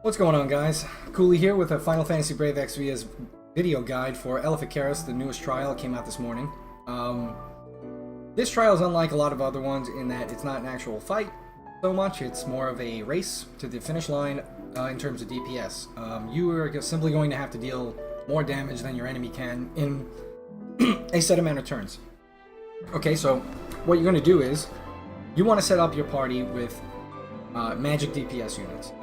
What's going on, guys? Coolie here with a Final Fantasy Brave Exvius video guide for Elafikeras, the newest trial. It came out this morning. This trial is unlike a lot of other ones in that it's not an actual fight so much. It's more of a race to the finish line in terms of DPS. You are simply going to have to deal more damage than your enemy can in a set amount of turns. Okay, so what you're going to do is you want to set up your party with magic DPS units.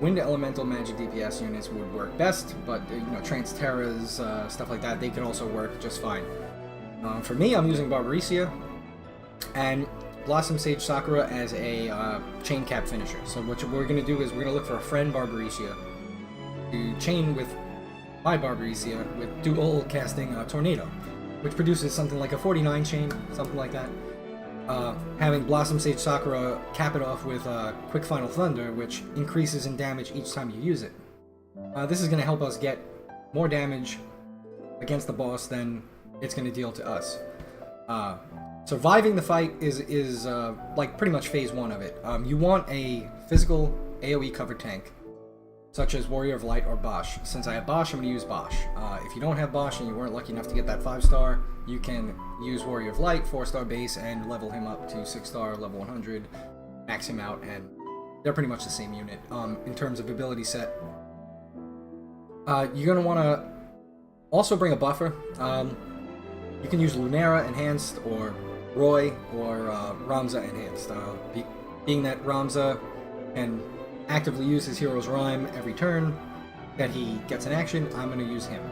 Wind Elemental magic DPS units would work best, but Trance Terras, stuff like that, they can also work just fine. For me, I'm using Barbarisia and Blossom Sage Sakura as a chain cap finisher. So what we're going to do is we're going to look for a friend Barbarisia to chain with my Barbarisia with dual casting Tornado, which produces something like a 49 chain, something like that. Having Blossom Sage Sakura cap it off with Quick Final Thunder, which increases in damage each time you use it. This is going to help us get more damage against the boss than it's going to deal to us. Surviving the fight is like pretty much phase 1 of it. You want a physical AoE covered tank, such as Warrior of Light or Bosch. Since I have Bosch, I'm going to use Bosch. If you don't have Bosch and you weren't lucky enough to get that 5-star, you can use Warrior of Light, 4-star base, and level him up to 6-star, level 100, max him out, and they're pretty much the same unit. In terms of ability set, you're going to want to also bring a buffer. You can use Lunera Enhanced, or Roy, or Ramza Enhanced. Being that Ramza can actively use his hero's rhyme every turn that he gets an action, I'm going to use him.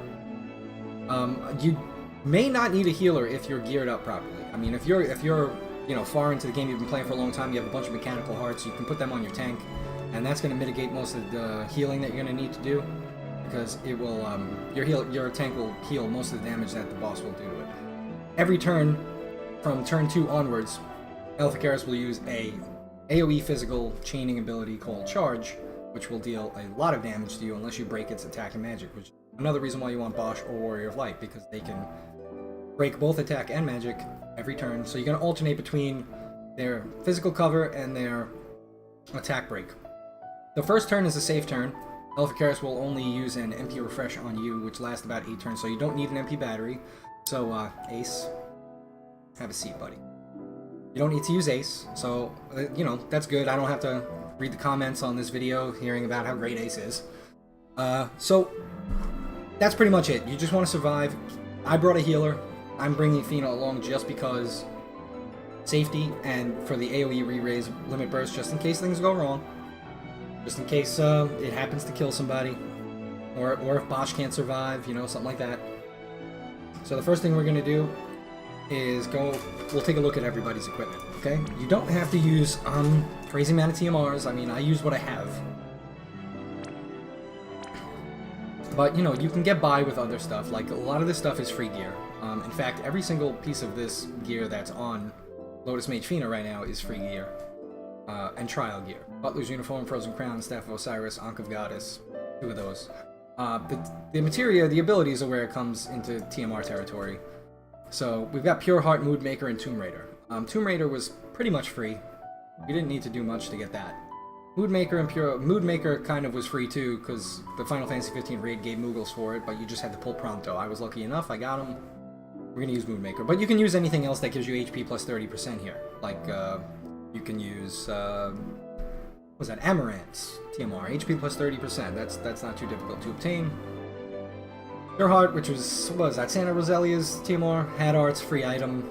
You may not need a healer if you're geared up properly. I mean, if you're far into the game, you've been playing for a long time, you have a bunch of mechanical hearts, you can put them on your tank, and that's going to mitigate most of the healing that you're going to need to do, because it will your tank will heal most of the damage that the boss will do to it. Every turn from turn 2 onwards, Elafikeras will use a AoE physical chaining ability called Charge, which will deal a lot of damage to you unless you break its attack and magic, which is another reason why you want Bosch or Warrior of Light, because they can break both attack and magic every turn. So you're going to alternate between their physical cover and their attack break. The first turn is a safe turn. Elafikeras will only use an MP refresh on you, which lasts about 8 turns, so you don't need an MP battery. So, Ace, have a seat, buddy. You don't need to use Ace, so, that's good. I don't have to read the comments on this video hearing about how great Ace is. So, that's pretty much it. You just want to survive. I brought a healer. I'm bringing Athena along just because safety and for the AoE re-raise limit burst, just in case things go wrong. Just in case it happens to kill somebody. Or if Bosch can't survive, something like that. So the first thing we're going to do is we'll take a look at everybody's equipment, okay? You don't have to use crazy amount of TMRs. I mean, I use what I have. But, you can get by with other stuff. Like, a lot of this stuff is free gear. In fact, every single piece of this gear that's on Lotus Mage Fina right now is free gear. And trial gear. Butler's Uniform, Frozen Crown, Staff of Osiris, Ankh of Goddess. 2 of those. The materia, the abilities are where it comes into TMR territory. So, we've got Pure Heart, Mood Maker, and Tomb Raider. Tomb Raider was pretty much free. We didn't need to do much to get that. Mood Maker kind of was free too, because the Final Fantasy 15 raid gave Moogles for it, but you just had to pull Prompto. I was lucky enough, I got him. We're gonna use Mood Maker. But you can use anything else that gives you HP plus 30% here. Like, you can use, what was that? Amaranth's TMR, HP plus 30%. That's not too difficult to obtain. Pure Heart, which was that Santa Roselia's TMR, had arts, free item.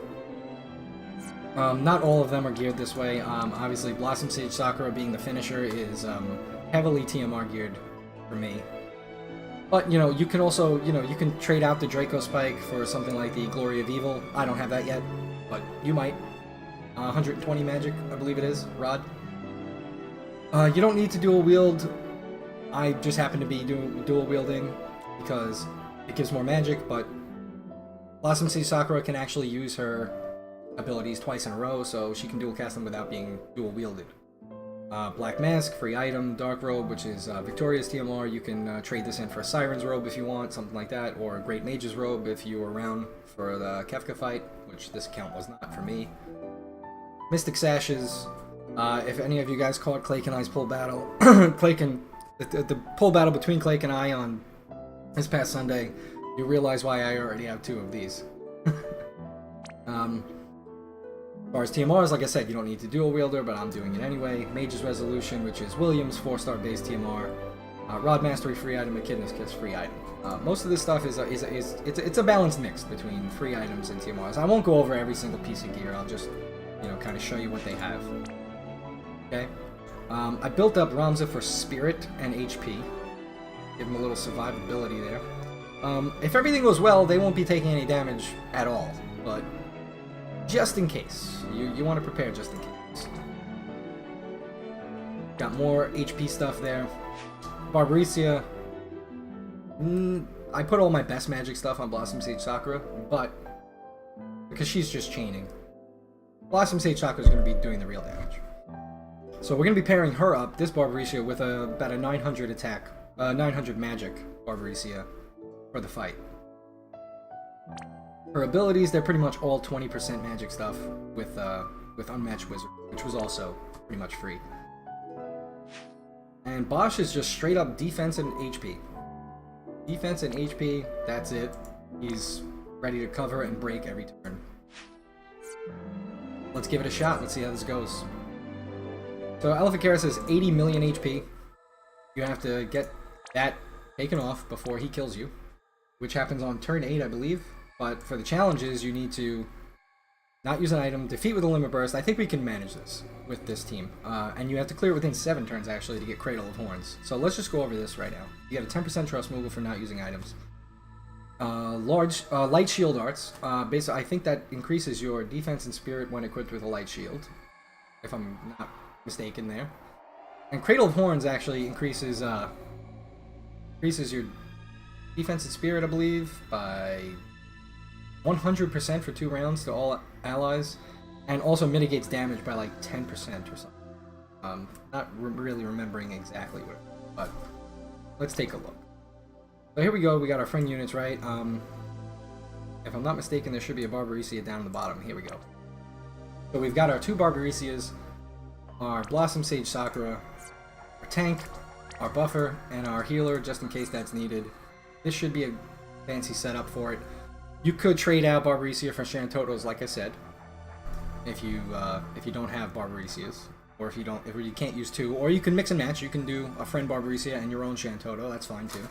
Not all of them are geared this way. Obviously, Blossom Sage Sakura being the finisher is heavily TMR geared for me. But, you can also, you can trade out the Draco Spike for something like the Glory of Evil. I don't have that yet, but you might. 120 magic, I believe it is, Rod. You don't need to dual wield. I just happen to be dual wielding because it gives more magic, but Blossom Sage Sakura can actually use her abilities twice in a row, so she can dual cast them without being dual wielded. Black Mask, free item, Dark Robe, which is Victoria's TMR. You can trade this in for a Siren's Robe if you want, something like that, or a Great Mage's Robe if you were around for the Kefka fight, which this account was not for me. Mystic Sashes. If any of you guys caught Clay and I's Pull Battle, Clay can the pull battle between Clake and I on this past Sunday, you realize why I already have 2 of these. As far as TMRs, like I said, you don't need to dual wielder, but I'm doing it anyway. Mage's Resolution, which is Williams 4-star base TMR. Rod Mastery free item, Echidna's Kiss free item. Most of this stuff is a balanced mix between free items and TMRs. I won't go over every single piece of gear. I'll just, you know, kind of show you what they have. Okay. I built up Ramza for Spirit and HP. Give him a little survivability there. If everything goes well, they won't be taking any damage at all, but just in case. You want to prepare just in case. Got more HP stuff there. Barbarecia. I put all my best magic stuff on Blossom Sage Sakura, but because she's just chaining. Blossom Sage Sakura is going to be doing the real damage. So we're going to be pairing her up, this Barbarecia, with about a 900 attack, 900 magic Barbarecia for the fight. Her abilities, they're pretty much all 20% magic stuff with Unmatched Wizard, which was also pretty much free. And Bosch is just straight up defense and HP. Defense and HP, that's it. He's ready to cover and break every turn. Let's give it a shot. Let's see how this goes. So Elafikeras has 80 million HP. You have to get that taken off before he kills you, which happens on turn 8, I believe. But for the challenges, you need to not use an item, defeat with a Limit Burst. I think we can manage this with this team. And you have to clear it within 7 turns, actually, to get Cradle of Horns. So let's just go over this right now. You get a 10% trust removal for not using items. Light Shield Arts. Basically, I think that increases your defense and spirit when equipped with a Light Shield, if I'm not mistaken there. And Cradle of Horns actually increases your defense and spirit, I believe, by 100% for 2 rounds to all allies, and also mitigates damage by like 10% or something. Not really remembering exactly what, but let's take a look. So here we go. We got our friend units, right? If I'm not mistaken, there should be a Barbarecia down in the bottom. Here we go. So we've got our 2 Barbarecias, our Blossom Sage Sakura, our tank, our buffer, and our healer, just in case that's needed. This should be a fancy setup for it. You could trade out Barbarecia for Shantotos, like I said, if you don't have Barbarecias, or if you can't use 2, or you can mix and match. You can do a friend Barbarecia and your own Shantoto. That's fine too.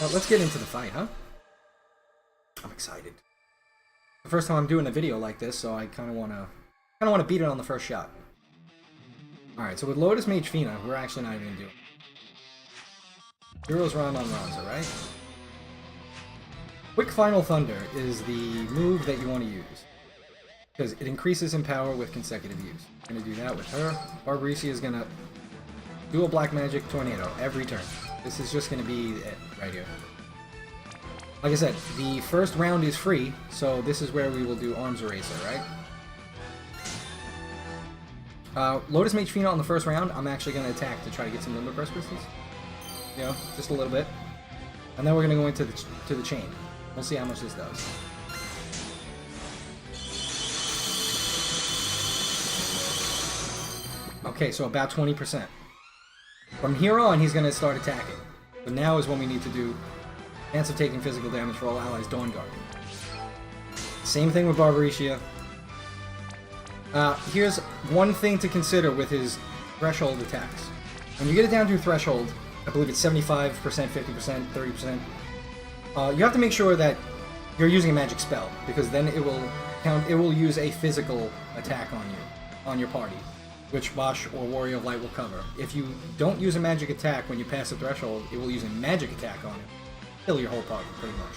Well, let's get into the fight, huh? I'm excited. The first time I'm doing a video like this, so I kind of wanna beat it on the first shot. All right, so with Lotus Mage Fina, we're actually not even gonna do it. Heroes Run on Ramza, right? Quick Final Thunder is the move that you want to use, because it increases in power with consecutive use. I'm going to do that with her. Barbarecia is going to do a Black Magic Tornado every turn. This is just going to be it right here. Like I said, the first round is free, so this is where we will do Arms Eraser, right? Lotus Mage Fina on the first round, I'm actually going to attack to try to get some Limit Burst crystals. You know, just a little bit. And then we're going to go into the chain. We'll see how much this does. Okay, so about 20%. From here on, he's going to start attacking. But now is when we need to do chance of taking physical damage for all allies, Dawn Guard. Same thing with Barbarecia. Here's one thing to consider with his threshold attacks. When you get it down to threshold, I believe it's 75%, 50%, 30%. You have to make sure that you're using a magic spell, because then it will use a physical attack on you, on your party, which Bosch or Warrior of Light will cover. If you don't use a magic attack when you pass the threshold, it will use a magic attack on you. Kill your whole party, pretty much.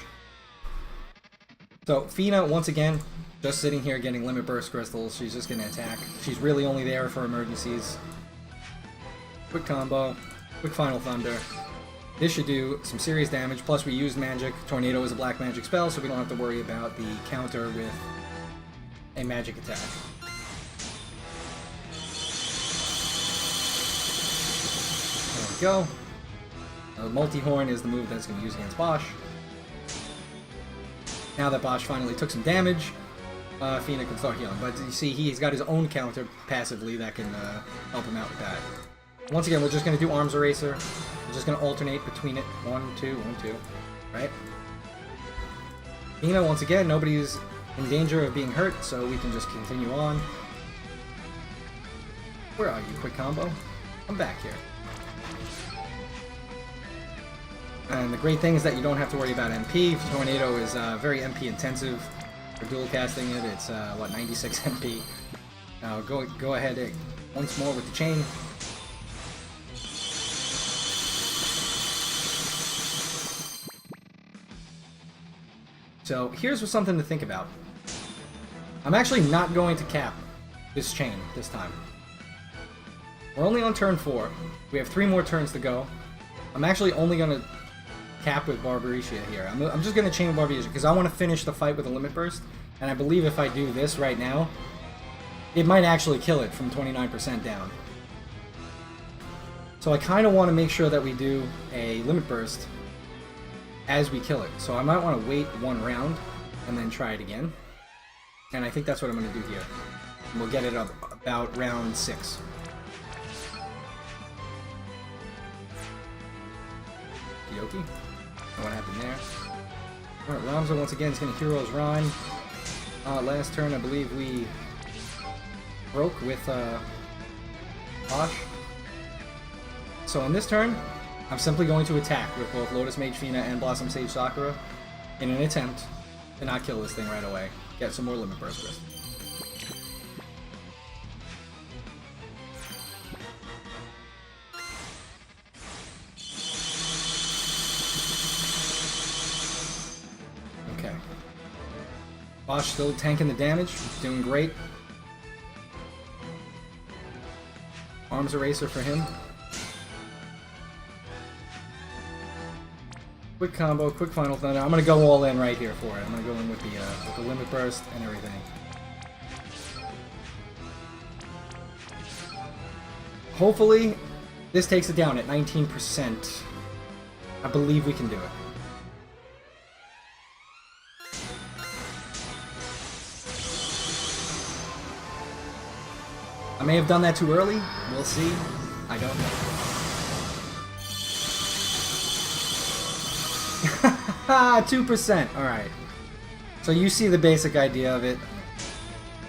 So Fina, once again, just sitting here getting Limit Burst crystals. She's just gonna attack. She's really only there for emergencies. Quick combo, quick Final Thunder. This should do some serious damage, plus we used magic. Tornado is a black magic spell, so we don't have to worry about the counter with a magic attack. There we go. Multi-Horn is the move that's going to use against Bosch. Now that Bosch finally took some damage, Fina can start healing. But you see, he's got his own counter passively that can help him out with that. once again, we're just going to do arms eraser. We're just going to alternate between it. 1, 2, 1, 2. Right? Once again, nobody's in danger of being hurt, so we can just continue on. Where are you, quick combo? I'm back here. And the great thing is that you don't have to worry about MP. Tornado is very MP intensive. For dual casting it, it's what, 96 MP. Now go ahead once more with the chain. So here's something to think about. I'm actually not going to cap this chain this time. We're only on turn 4. We have 3 more turns to go. I'm actually only going to cap with Barbarisha here. I'm just going to chain with Barbarisha because I want to finish the fight with a Limit Burst. And I believe if I do this right now, it might actually kill it from 29% down. So I kind of want to make sure that we do a Limit Burst as we kill it. So I might want to wait 1 round and then try it again. And I think that's what I'm going to do here. And we'll get it up about round 6. Yoki. What happened there? Alright, Ramza once again is going to Hero's Rhyme. Last turn I believe we broke with Bosch. So on this turn, I'm simply going to attack with both Lotus Mage Fina and Blossom Sage Sakura in an attempt to not kill this thing right away. Get some more Limit Burst risk. Okay. Bosch still tanking the damage, doing great. Arms Eraser for him. Quick combo, quick Final Thunder. I'm gonna go all in right here for it. I'm gonna go in with the Limit Burst and everything. Hopefully, this takes it down at 19%. I believe we can do it. I may have done that too early. We'll see. I don't know. 2%. Alright. So you see the basic idea of it.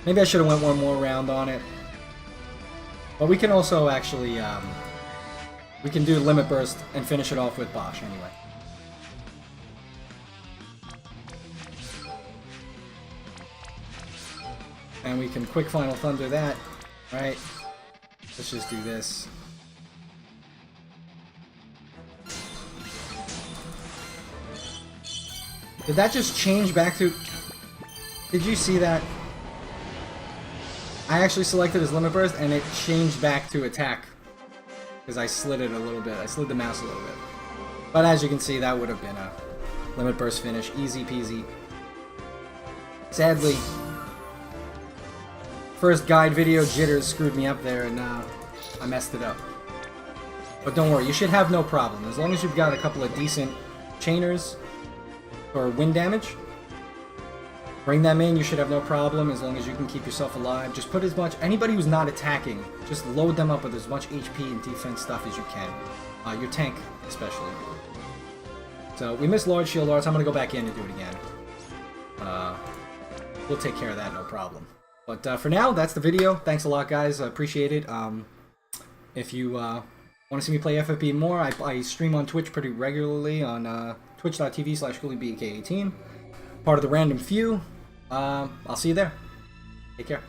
Maybe I should have went 1 more round on it. But we can also actually, we can do Limit Burst and finish it off with Bosch anyway. And we can quick Final Thunder that. Right? Let's just do this. Did that just change back to... Did you see that? I actually selected as Limit Burst and it changed back to attack. Because I slid it a little bit. I slid the mouse a little bit. But as you can see, that would have been a Limit Burst finish. Easy peasy. Sadly, first guide video jitters screwed me up there and I messed it up. But don't worry, you should have no problem. As long as you've got a couple of decent chainers or wind damage, bring them in, you should have no problem as long as you can keep yourself alive. Just put as much, anybody who's not attacking, just load them up with as much HP and defense stuff as you can. Your tank, especially. So, we missed Large Shield Arts, I'm gonna go back in and do it again. We'll take care of that, no problem. But for now, that's the video. Thanks a lot, guys. I appreciate it. If you want to see me play FFBE more, I stream on Twitch pretty regularly on twitch.tv/CoolieBK18. Part of the Random Few. I'll see you there. Take care.